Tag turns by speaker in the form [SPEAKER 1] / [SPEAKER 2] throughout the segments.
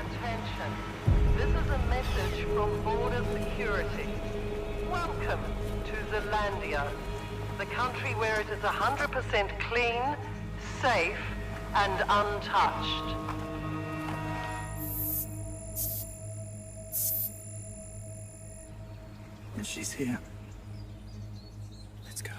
[SPEAKER 1] Attention. This is a message from Border Security. Welcome to Zealandia, the country where it is 100% clean, safe, and untouched.
[SPEAKER 2] And she's here. Let's go.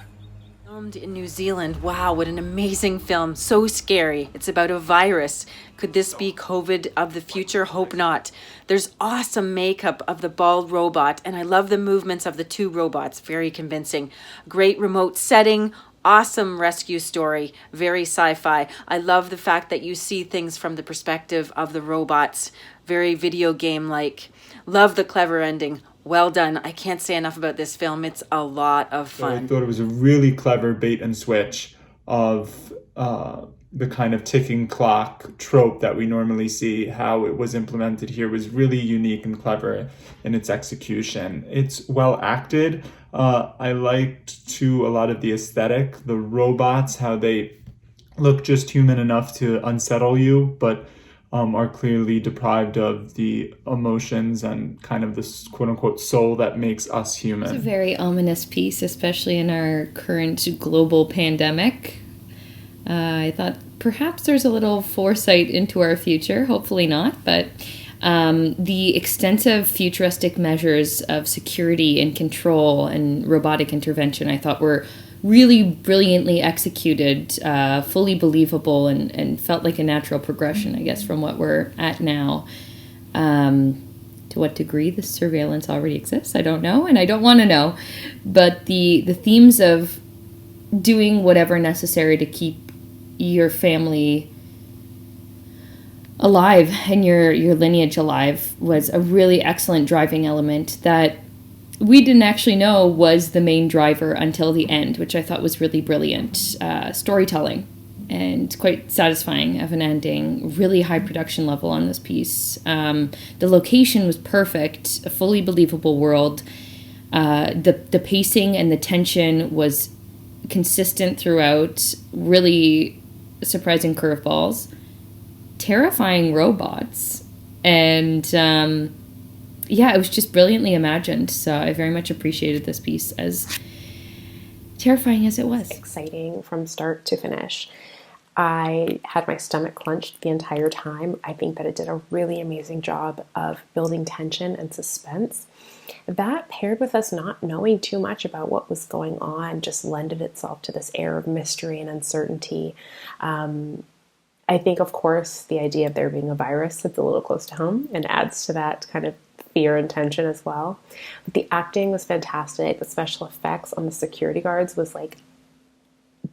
[SPEAKER 3] Filmed in New Zealand. Wow, what an amazing film. So scary. It's about a virus. Could this be COVID of the future? Hope not. There's awesome makeup of the bald robot, and I love the movements of the two robots. Very convincing. Great remote setting. Awesome rescue story. Very sci-fi. I love the fact that you see things from the perspective of the robots. Very video game-like. Love the clever ending. Well done. I can't say enough about this film. It's a lot of
[SPEAKER 4] So I
[SPEAKER 3] fun.
[SPEAKER 4] thought it was a really clever bait and switch of the kind of ticking clock trope that we normally see. How it was implemented here was really unique and clever in its execution. It's well acted. I liked too a lot of the aesthetic, the robots, how they look just human enough to unsettle you, but are clearly deprived of the emotions and kind of this quote-unquote soul that makes us
[SPEAKER 5] It's a
[SPEAKER 4] human.
[SPEAKER 5] very ominous piece, especially in our current global pandemic. I thought perhaps there's a little foresight into our future, hopefully not, but the extensive futuristic measures of security and control and robotic intervention I thought were really brilliantly executed, fully believable, and felt like a natural progression, I guess, from what we're at now. To what degree the surveillance already exists, I don't know, and I don't want to know. But the themes of doing whatever necessary to keep your family alive and your lineage alive was a really excellent driving element that we didn't actually know was the main driver until the end, which I thought was really brilliant storytelling and quite satisfying of an ending. Really high production level on this piece. The location was perfect, a fully believable world. The pacing and the tension was consistent throughout. Really surprising curveballs, terrifying robots, and yeah, it was just brilliantly imagined. So I very much appreciated this piece, as terrifying as it was.
[SPEAKER 6] Exciting from start to finish. I had my stomach clenched the entire time. I think that it did a really amazing job of building tension and suspense. That, paired with us not knowing too much about what was going on, just lended itself to this air of mystery and uncertainty. I think, of course, the idea of there being a virus sits a little close to home and adds to that kind of fear and tension as well. But the acting was fantastic. The special effects on the security guards was like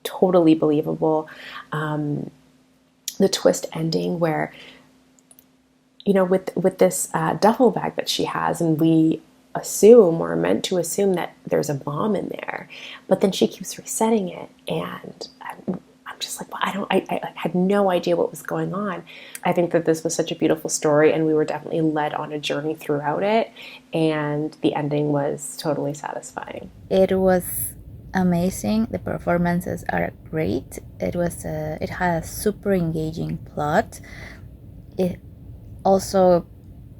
[SPEAKER 6] totally believable. The twist ending where, you know, with this duffel bag that she has, and we assume or are meant to assume that there's a bomb in there, but then she keeps resetting it, and I'm just like, well, I had no idea what was going on. I think that this was such a beautiful story, and we were definitely led on a journey throughout it, and the ending was totally satisfying.
[SPEAKER 7] It was amazing. The performances are great. It had a super engaging plot. It also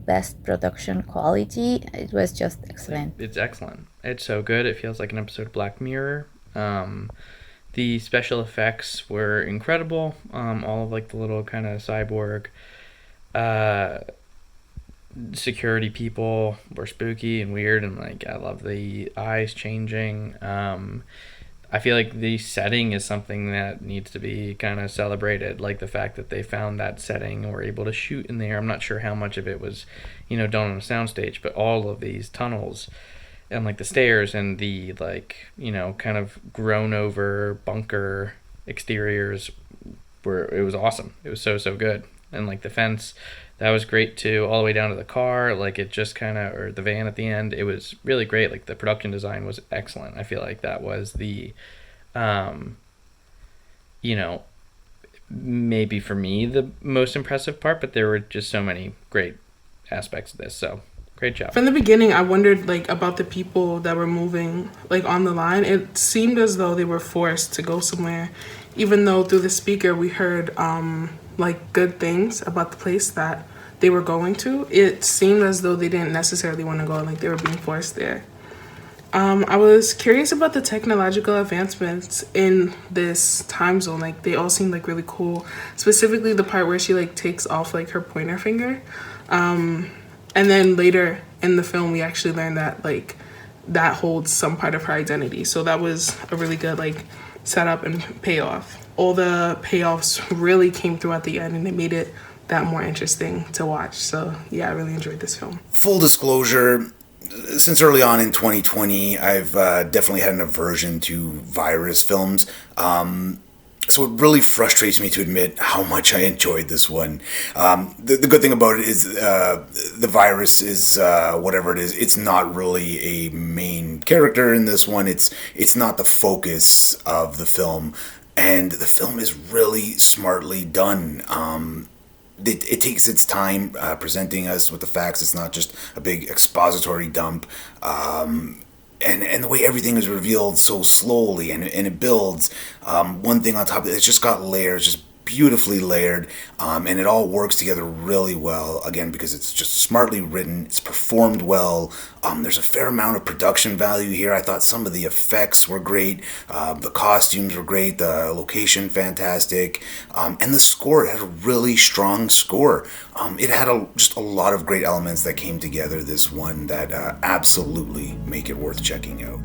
[SPEAKER 7] best production quality. It was just excellent.
[SPEAKER 8] It's excellent. It's so good. It feels like an episode of Black Mirror. The special effects were incredible. All of like the little kind of cyborg security people were spooky and weird, and like I love the eyes changing. I feel like the setting is something that needs to be kind of celebrated, like the fact that they found that setting and were able to shoot in there. I'm not sure how much of it was, done on a soundstage, but all of these tunnels and like the stairs and the kind of grown over bunker exteriors it was awesome. It was so good. And like the fence, that was great too, all the way down to the car, like it just kind of, or the van at the end. It was really great. Like the production design was excellent. I feel like that was the maybe for me the most impressive part, but there were just so many great aspects of this. So great job.
[SPEAKER 9] From the beginning, I wondered like about the people that were moving like on the line. It seemed as though they were forced to go somewhere, even though through the speaker we heard like good things about the place that they were going to. It seemed as though they didn't necessarily want to go, like they were being forced there. I was curious about the technological advancements in this time zone. Like they all seemed like really cool. Specifically the part where she like takes off like her pointer finger. And then later in the film we actually learn that like that holds some part of her identity. So that was a really good like setup and payoff. All the payoffs really came through at the end and they made it that more interesting to watch. So yeah, I really enjoyed this film.
[SPEAKER 2] Full disclosure, since early on in 2020, I've definitely had an aversion to virus films. So it really frustrates me to admit how much I enjoyed this one. The good thing about it is the virus is whatever it is. It's not really a main character in this one. It's not the focus of the film, and the film is really smartly done. It takes its time presenting us with the facts. It's not just a big expository dump. And the way everything is revealed so slowly and it builds one thing on top of it. It's just got layers, just beautifully layered, and it all works together really well, again, because it's just smartly written, it's performed well. There's a fair amount of production value here. I thought some of the effects were great, the costumes were great, the location fantastic, and the score, it had a really strong score. It had just a lot of great elements that came together this one that absolutely make it worth checking out.